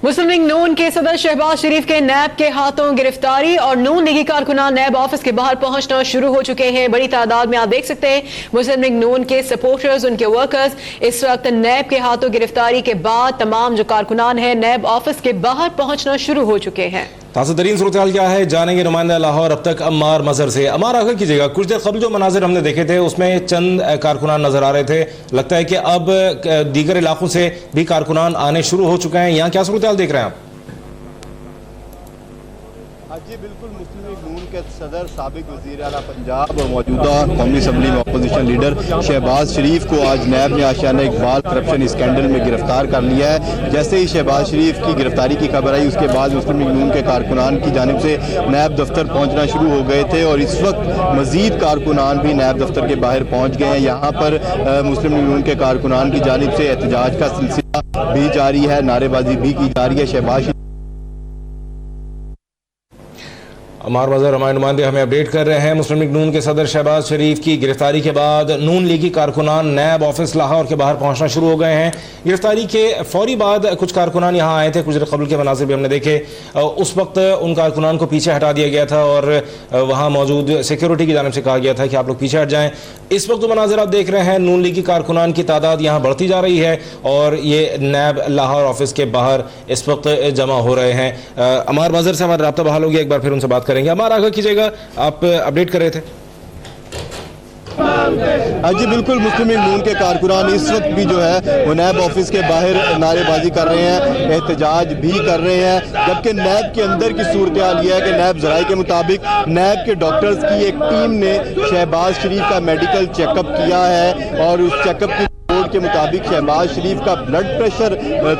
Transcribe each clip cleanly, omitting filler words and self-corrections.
मुस्लिम league नून के सदर शहबाज शरीफ के नैब के हाथों गिरफ्तारी और नून लीगी कारकुनान नैब ऑफिस के बाहर पहुंचना शुरू हो चुके हैं। बड़ी तादाद में आप देख सकते हैं मुस्लिम लीग नून के सपोर्टर्स, उनके वर्कर्स इस वक्त नैब के हाथों गिरफ्तारी के बाद तमाम जो कारकुनान हैं नैब ऑफिस के बाहर पहुंचना शुरू हो चुके हैं। ताज़ा तरीन सूरत हाल क्या है जानेंगे नुमाइंदा लाहौर अब तक अम्मार मजहर से। अम्मार आगे कीजिएगा, कुछ देर कबल जो मनाजिर हमने देखे थे उसमें चंद कारकुनान नजर आ रहे थे, लगता है कि अब दीगर इलाकों से भी कारकुनान आने शुरू हो चुके हैं। यहाँ क्या सूरत हाल देख रहे हैं आप? जी बिल्कुल, मुस्लिम लीग नून के सदर साबिक वज़ीर आला पंजाब और मौजूदा कौमी असम्बली में अपोजिशन लीडर शहबाज शरीफ को आज नैब ने आशियाना इकबाल करप्शन स्कैंडल में गिरफ्तार कर लिया है। जैसे ही शहबाज शरीफ की गिरफ्तारी की खबर आई उसके बाद मुस्लिम लीग नून के कारकुनान की जानिब से नैब दफ्तर पहुँचना शुरू हो गए थे और इस वक्त मजीद कारकुनान भी नैब दफ्तर के बाहर पहुँच गए हैं। यहाँ पर मुस्लिम लीग नून के कारकुनान की जानिब से एहतजाज का सिलसिला भी जारी है, नारेबाजी भी की जा रही है। शहबाज अमार मजहर हमारे नुमाइंदे हमें अपडेट कर रहे हैं। मुस्लिम लीग नून के सदर शहबाज शरीफ की गिरफ्तारी के बाद नून लीगी कारकुनान नैब ऑफिस लाहौर के बाहर पहुंचना शुरू हो गए हैं। गिरफ्तारी के फौरी बाद कुछ कारकुनान यहां आए थे, कुछ देर कबल के मनासिर भी हमने देखे। उस वक्त उन कारकुनान को पीछे हटा दिया गया था और वहां मौजूद सिक्योरिटी की जानिब से कहा गया था कि आप लोग पीछे हट जाएं। इस वक्त जो मनाजिर आप देख रहे हैं, नून लीगी कारकुनान की तादाद यहाँ बढ़ती जा रही है और ये नैब लाहौर ऑफिस के बाहर इस वक्त जमा हो रहे हैं। अमार मजहर से हमारा रब्ता बहाल हो गया, एक बार फिर उनसे बात करेंगे। हमारा आगे कीजिएगा, आप अपडेट कर रहे थे। जी बिल्कुल, मुस्लिम लीग नून के कारकुनान इस वक्त भी जो है वो नैब ऑफिस के बाहर नारेबाजी कर रहे हैं, एहतजाज भी कर रहे हैं। जबकि नैब के अंदर की सूरत हाल यह है कि नैब ज़राए के मुताबिक नैब के डॉक्टर्स की एक टीम ने शहबाज शरीफ का मेडिकल चेकअप किया है और उस चेकअप की रिपोर्ट के मुताबिक शहबाज शरीफ का ब्लड प्रेशर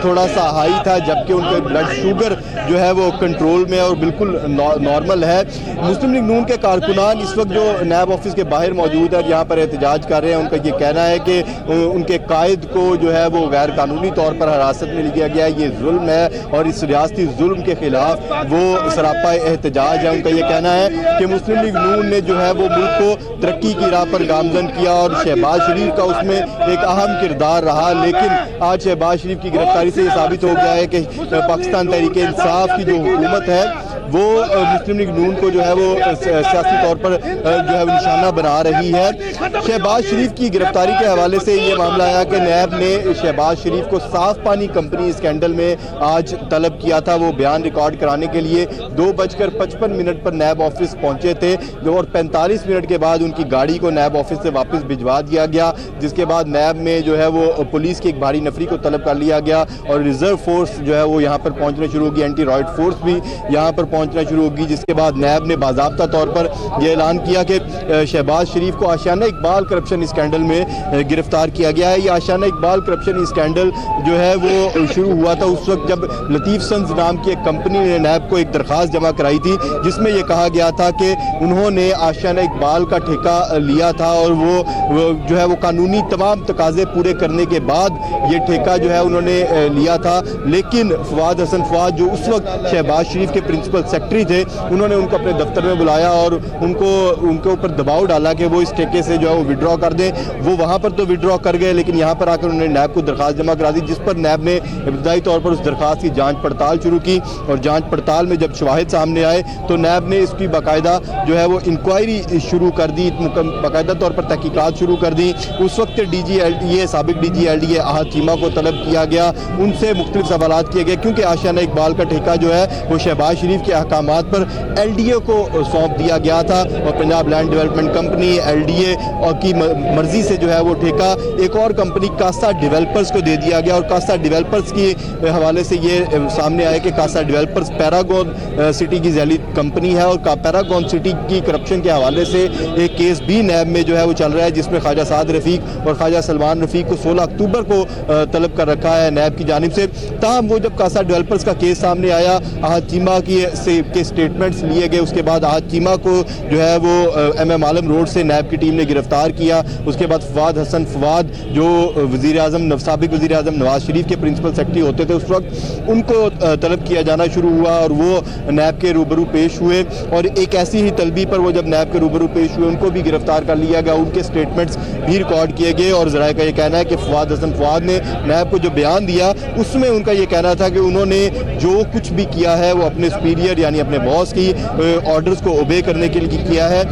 थोड़ा सा हाई था, जबकि उनके ब्लड शुगर जो है वो कंट्रोल में और बिल्कुल नॉर्मल है। मुस्लिम लीग नून के कारकुनान इस वक्त जो नैब ऑफिस के बाहर मौजूद है, यहाँ पर एहतजाज कर रहे हैं। उनका ये कहना है कि उनके कायद को जो है वो गैर कानूनी तौर पर हिरासत में लिया गया है, ये जुल्म है और इस रियासती जुल्म के खिलाफ वो सरापा एहतजाज है। उनका ये कहना है कि मुस्लिम लीग नून ने जो है वो मुल्क को तरक्की की राह पर गामजन किया और शहबाज शरीफ का उसमें एक अहम किरदार रहा। लेकिन आज शहबाज शरीफ की गिरफ्तारी से ये साबित हो गया है कि पाकिस्तान तहरीक इंसाफ की जो हुकूमत है वो मुस्लिम लीग नून को जो है वो सियासी तौर पर जो है निशाना बना रही है। शहबाज शरीफ की गिरफ्तारी के हवाले से ये मामला आया कि नैब ने शहबाज शरीफ को साफ पानी कंपनी स्कैंडल में आज तलब किया था। वो बयान रिकॉर्ड कराने के लिए 2:55 पर नैब ऑफिस पहुंचे थे और 45 मिनट के बाद उनकी गाड़ी को नैब ऑफिस से वापस भिजवा दिया गया, जिसके बाद नैब में जो है वो पुलिस की एक भारी नफरी को तलब कर लिया गया और रिजर्व फोर्स जो है वो यहाँ पर पहुँचना शुरू होगी, एंटी रॉयड फोर्स भी यहाँ पर पहुँचना शुरू होगी। जिसके बाद नैब ने बाज़ाब्ता तौर पर यह ऐलान किया कि शहबाज शरीफ को आशियाना इकबाल करप्शन स्कैंडल में गिरफ्तार किया गया है। ये आशियाना इकबाल करप्शन स्कैंडल जो है वो शुरू हुआ था उस वक्त जब लतीफ़ सन्स नाम की एक कंपनी ने नैब को एक दरख्वास्त जमा कराई थी, जिसमें यह कहा गया था कि उन्होंने आशियाना इकबाल का ठेका लिया था और वो जो है वो कानूनी तमाम तकाजे पूरे करने के बाद ये ठेका जो है उन्होंने लिया था। लेकिन फवाद हसन फवाद जो उस वक्त शहबाज शरीफ के प्रिंसिपल सेक्रेटरी थे, उन्होंने उनको अपने दफ्तर में बुलाया और उनके ऊपर दबाव डाला कि वो इस ठेके से जो है वो विड्रॉ कर दें। वो वहाँ पर तो विड्रॉ कर गए, लेकिन यहाँ पर आकर उन्होंने नैब को दरख्वास्त जमा करा दी, जिस पर नैब ने इब्तदाई तौर पर उस दरख्वास्त की जाँच पड़ताल शुरू की और जाँच पड़ताल में जब शवाहिद सामने आए तो नैब ने इसकी बाकायदा जो है वो इंक्वायरी शुरू कर दी, बाकायदा तौर पर तहकीकात शुरू कर दी। उस वक्त DGLDA साबिक DGLDA आहद चीमा को तलब किया गया, उनसे मुख्तलिफ सवालात किए गए क्योंकि आशियाना इकबाल का ठेका जो है वो शहबाज शरीफ के अहकामात पर LDA को सौंप दिया गया था और Punjab land development company LDA और की मर्जी से जो है वो ठेका एक और कंपनी कासा डेवलपर्स को दे दिया गया और कासा डेवलपर्स के हवाले से ये सामने आया कि कासा डेवलपर्स पैरागॉन सिटी की जैली कंपनी है और पैरागॉन सिटी की करप्शन के हवाले से एक केस भी नैब में जो है वो चल रहा है, जिसमें ख्वाजा साद रफीक और ख्वाजा सलमान रफीक को 16 अक्टूबर को तलब कर रखा है नैब की जानिब से। ताहम वो जब कासा डेवलपर्स का केस सामने आया, आहद चीमा की से के स्टेटमेंट्स लिए गए। उसके बाद आज चीमा को जो है वो MM आलम रोड से नैब की टीम ने गिरफ्तार किया। उसके बाद फवाद हसन फवाद जो साबिक वज़ीर आज़म नवाज शरीफ के प्रिंसिपल सेक्रेटरी होते थे, उस वक्त उनको तलब किया जाना शुरू हुआ और वो नैब के रूबरू पेश हुए। और एक ऐसी ही तलबी पर वो जब नैब के रूबरू पेश हुए उनको भी गिरफ्तार कर लिया गया, उनके स्टेटमेंट्स भी रिकॉर्ड किए गए। और ज़राए का ये कहना है कि फवाद हसन फवाद ने नैब को जो बयान दिया उसमें उनका ये कहना था कि उन्होंने जो कुछ भी किया है वो अपने सुपीरियर यानी अपने बॉस की ऑर्डर्स को ओबे करने के लिए किया है।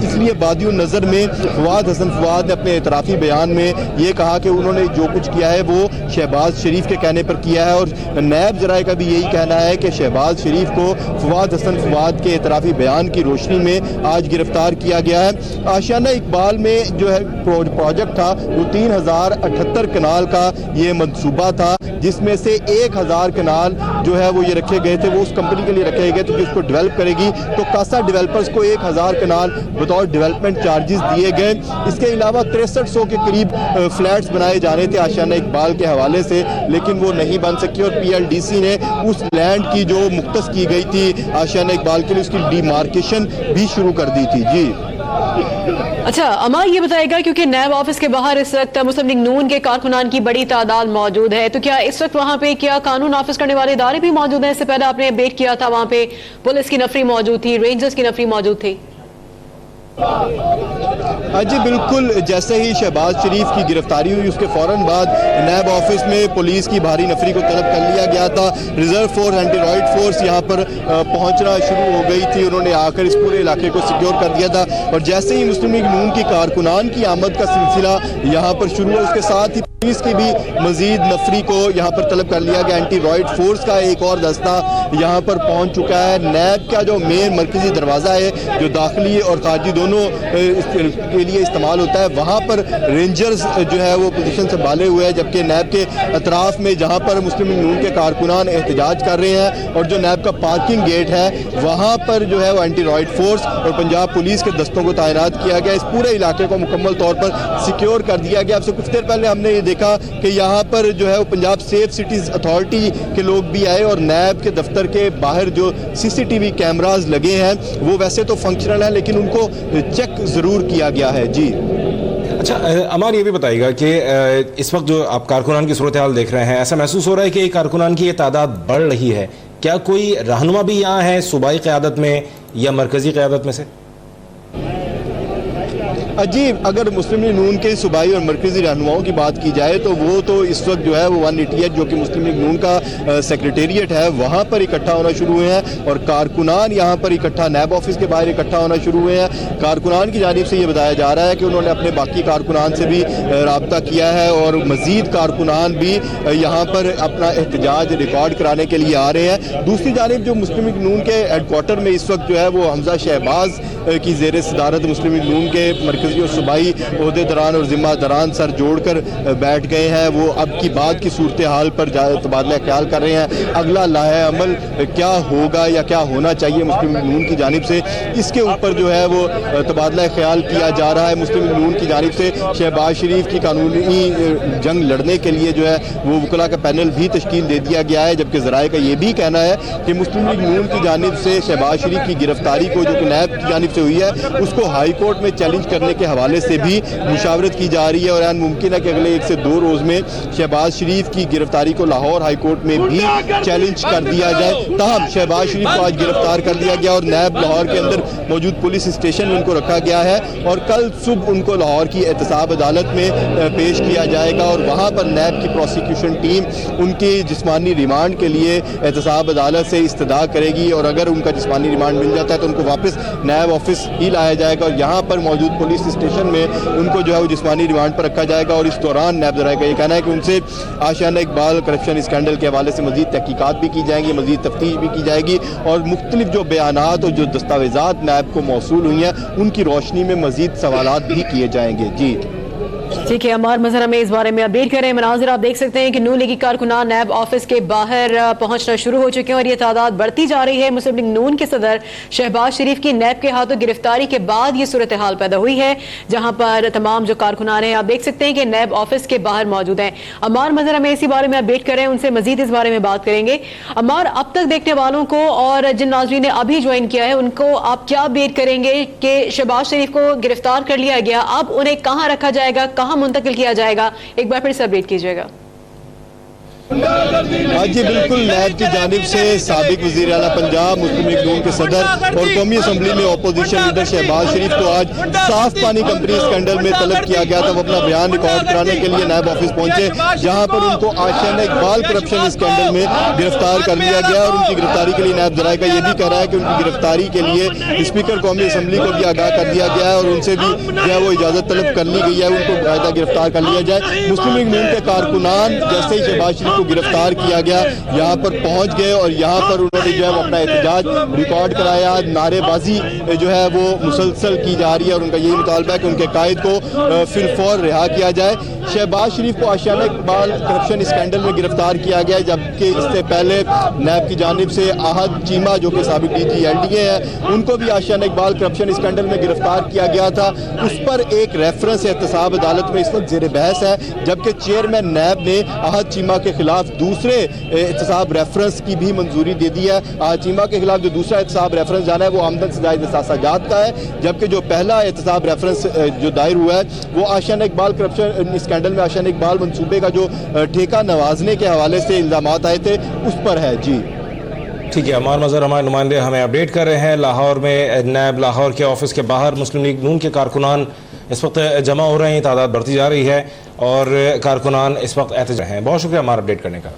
इसलिए बादियों नज़र में फवाद हसन फवाद ने अपने एतराफ़ी बयान में ये कहा कि उन्होंने जो कुछ किया है वो शहबाज शरीफ के कहने पर किया है। और नैब ज़राए का भी यही कहना है कि शहबाज शरीफ को फवाद हसन फवाद के एतराफ़ी बयान की रोशनी में आज गिरफ्तार किया गया है। आशियाना इकबाल में जो है प्रोजेक्ट था वो 3078 कनाल का ये मंसूबा था, जिसमें से 1000 कनाल जो है वो ये रखे गए थे, वो उस कंपनी के लिए रखे गए थे जो इसको डेवलप करेगी। तो कासा डेवलपर्स को 1000 कनाल बतौर डेवलपमेंट चार्जेस दिए गए। इसके अलावा 6300 के करीब फ्लैट्स बनाए जाने थे आशियाना इकबाल के हवाले से, लेकिन वो नहीं बन सके और PLDC ने उस लैंड की जो मुख्तस की गई थी आशियाना इकबाल के लिए उसकी डिमार्केशन भी शुरू कर दी थी। जी अच्छा अमर, ये बताएगा क्योंकि नैब ऑफिस के बाहर इस वक्त मुस्लिम लीग नून के कारकुनान की बड़ी तादाद मौजूद है, तो क्या इस वक्त वहां पे क्या कानून नाफिज करने वाले इदारे भी मौजूद हैं? इससे पहले आपने अपडेट किया था वहां पे पुलिस की नफरी मौजूद थी, रेंजर्स की नफरी मौजूद थी। जी बिल्कुल, जैसे ही शहबाज शरीफ की गिरफ्तारी हुई उसके फौरन बाद नैब ऑफिस में पुलिस की भारी नफरी को तलब कर लिया गया था। रिजर्व फोर्स, एंटी रॉयड फोर्स यहाँ पर पहुँचना शुरू हो गई थी। उन्होंने आकर इस पूरे इलाके को सिक्योर कर दिया था और जैसे ही मुस्लिम लीग नून की कारकुनान की आमद का सिलसिला यहाँ पर शुरू हुआ, उसके साथ ही पुलिस की भी मजीद नफरी को यहाँ पर तलब कर लिया गया। एंटी रॉयड फोर्स का एक और दस्ता यहाँ पर पहुँच चुका है। नैब का जो मेन मरकजी दरवाज़ा है जो दाखिली और खारजी दोनों के लिए इस्तेमाल होता है, वहाँ पर रेंजर्स जो है वो पोजीशन संभाले हुए हैं, जबकि नैब के अतराफ में जहाँ पर मुस्लिम लीग नून के कारकुनान एहतजाज कर रहे हैं और जो नैब का पार्किंग गेट है वहाँ पर जो है वो एंटी रॉयड फोर्स और पंजाब पुलिस के दस्तों को तैनात किया गया। इस पूरे इलाके को मुकम्मल तौर पर सिक्योर कर दिया गया। आपसे कुछ देर पहले हमने ये देखा कि यहाँ पर जो है वो पंजाब सेफ सिटीज़ अथॉरिटी के लोग भी आए और नैब के दफ्तर के बाहर जो CCTV कैमराज लगे हैं वो वैसे तो फंक्शनल है लेकिन उनको चेक ज़रूर किया गया है। जी अच्छा अमर, ये भी बताइएगा कि इस वक्त जो आप कारकुनान की सूरत हाल देख रहे हैं, ऐसा महसूस हो रहा है कि कारकुनान की ये तादाद बढ़ रही है, क्या कोई रहनुमा भी यहाँ है सूबाई क़यादत में या मरकज़ी क़यादत में से? जी अगर मुस्लिम लीग नून के सूबाई और मरकज़ी रहनुमाओं की बात की जाए तो वो तो इस वक्त जो है वो 188 जो कि मुस्लिम लीग नून का सेक्रेटेरिएट है वहाँ पर इकट्ठा होना शुरू हुए हैं और कारकुनान यहाँ पर इकट्ठा नैब ऑफिस के बाहर इकट्ठा होना शुरू हुए हैं। कारकुनान की जानिब से ये बताया जा रहा है कि उन्होंने अपने बाकी कारकुनान से भी रब्ता किया है और मज़ीद कारकुनान भी यहाँ पर अपना एहतजाज रिकॉर्ड कराने के लिए आ रहे हैं। दूसरी जानिब जो मुस्लिम लीग नून के हेडक्वार्टर में इस वक्त जो है वो हमजा शहबाज की ज़ेर सदारत मुस्लिम लीग नून के मरकज़ी और सूबाई ओहदेदारान और ज़िम्मेदारान सर जोड़कर बैठ गए हैं। वो अब की बात की सूरत हाल पर तबादला ख्याल कर रहे हैं। अगला लाहे अमल क्या होगा या क्या होना चाहिए मुस्लिम लीग नून की जानिब से, इसके ऊपर जो है वो तबादला ख्याल किया जा रहा है। मुस्लिम लीग नून की जानिब से शहबाज शरीफ की कानूनी जंग लड़ने के लिए जो है वो वकला का पैनल भी तश्कील दे दिया गया है, जबकि ज़राए का ये भी कहना है कि मुस्लिम लीग नून की जानिब से शहबाज शरीफ की गिरफ्तारी को जो नैब की जानिब से हुई है उसको हाई कोर्ट में चैलेंज करने के हवाले से भी मुशावरत की जा रही है और मुमकिन है कि अगले 1 से 2 रोज़ में शहबाज शरीफ की गिरफ्तारी को लाहौर हाई कोर्ट में भी चैलेंज कर दिया जाए। ताहम शहबाज शरीफ को आज गिरफ्तार कर लिया गया और नैब लाहौर के अंदर मौजूद पुलिस स्टेशन में उनको रखा गया है और कल सुबह उनको लाहौर की एहतसाब अदालत में पेश किया जाएगा और वहाँ पर नैब की प्रोसिक्यूशन टीम उनकी जिस्मानी रिमांड के लिए एहतसाब अदालत से इस्तदा करेगी और अगर उनका जिस्मानी रिमांड मिल जाता है तो उनको वापस नैब ऑफिस ही लाया जाएगा और यहाँ पर मौजूद पुलिस स्टेशन में उनको जो है वो जिस्मानी रिमांड पर रखा जाएगा। और इस दौरान नैब ज़राए का ये कहना है कि उनसे आशियाना इकबाल करप्शन स्कैंडल के हवाले से मज़ीद तहकीकात भी की जाएंगी, मज़ीद तफ्तीश भी की जाएगी और मुख्तलिफ जो बयानात और जो दस्तावेज़ात नैब को मौसूल हुई हैं उनकी रोशनी में मज़ीद सवालात भी किए जाएंगे। जी ठीक है, अमार मजहर हमें इस बारे में अपडेट करें। मनाजिर आप देख सकते हैं कि नून लीगी कारकुनान नैब ऑफिस के बाहर पहुंचना शुरू हो चुके हैं और ये तादाद बढ़ती जा रही है। मुस्लिम लीग नून के सदर शहबाज शरीफ की नैब के हाथों गिरफ्तारी के बाद ये सूरत हाल पैदा हुई है, जहां पर तमाम जो कारकुनान हैं आप देख सकते हैं कि नैब ऑफिस के बाहर मौजूद हैं। अमार मजहर हमें इसी बारे में अपडेट करें, उनसे मजीद इस बारे में बात करेंगे। अमार, अब तक देखने वालों को और जिन नाज़रीन ने अभी ज्वाइन किया है उनको आप क्या अपडेट करेंगे कि शहबाज शरीफ को गिरफ्तार कर लिया गया, अब उन्हें कहां रखा जाएगा, कहां मुंतकिल किया जाएगा, एक बार फिर से अपडेट कीजिएगा। आज जी बिल्कुल, नैब की जानिब से साबिक वज़ीर आला पंजाब मुस्लिम लीग नून के सदर और कौमी असम्बली में अपोजिशन लीडर शहबाज शरीफ को आज साफ पानी कंपनी स्कैंडल में तलब किया गया था। वो अपना बयान रिकॉर्ड कराने के लिए नैब ऑफिस पहुंचे, जहां पर उनको आशियाना इकबाल करप्शन स्कैंडल में गिरफ्तार कर लिया गया और उनकी गिरफ्तारी के लिए नैब ज़राए का ये भी कह रहा है कि उनकी गिरफ्तारी के लिए स्पीकर कौमी असम्बली को भी आगाह कर दिया गया है और उनसे भी जो है वो इजाज़त तलब कर ली गई है, उनको बाकायदा गिरफ्तार कर लिया जाए। मुस्लिम लीग नून के कारकुनान जैसे ही शहबाज शरीफ को गिरफ्तार किया गया यहाँ पर पहुंच गए और यहाँ पर उन्होंने जो है वो अपना एहतजाज रिकॉर्ड कराया। नारेबाजी जो है वो मुसलसल की जा रही है और उनका यही मुतालबा है कि उनके कायद को फिलफौर रिहा किया जाए। शहबाज शरीफ को आशियाना इकबाल करप्शन स्कैंडल में गिरफ्तार किया गया, जबकि इससे पहले नैब की जानिब से आहद चीमा जो कि साबिक DG LDA है, उनको भी आशियाना इकबाल करप्शन स्कैंडल में गिरफ्तार किया गया था। उस पर एक रेफरेंस एहतसाब अदालत में इस वक्त जेर बहस है, जबकि चेयरमैन नैब ने आहद चीमा के खिलाफ दूसरे एहतसाब रेफरेंस की भी मंजूरी दे दी है। आहद चीमा के खिलाफ जो दूसरा एहतसाब रेफरेंस जाना है वो आमदन से जायद असासाजात का है, जबकि जो पहला एहतसाब रेफरेंस जो दायर हुआ है वो आशियाना इकबाल करप्शन स्कैंडल में आशियाना इकबाल मंसूबे का जो ठेका नवाजने के हवाले से इल्जामात आए थे उस पर है। जी ठीक है, अमार मजहर हमारे नुमाइंदे हमें अपडेट कर रहे हैं। लाहौर में नैब लाहौर के ऑफिस के बाहर मुस्लिम लीग नून के कारकुनान इस वक्त जमा हो रहे हैं, तादाद बढ़ती जा रही है और कारकुनान इस वक्त एहतजाज हैं। बहुत शुक्रिया हमारा अपडेट करने का।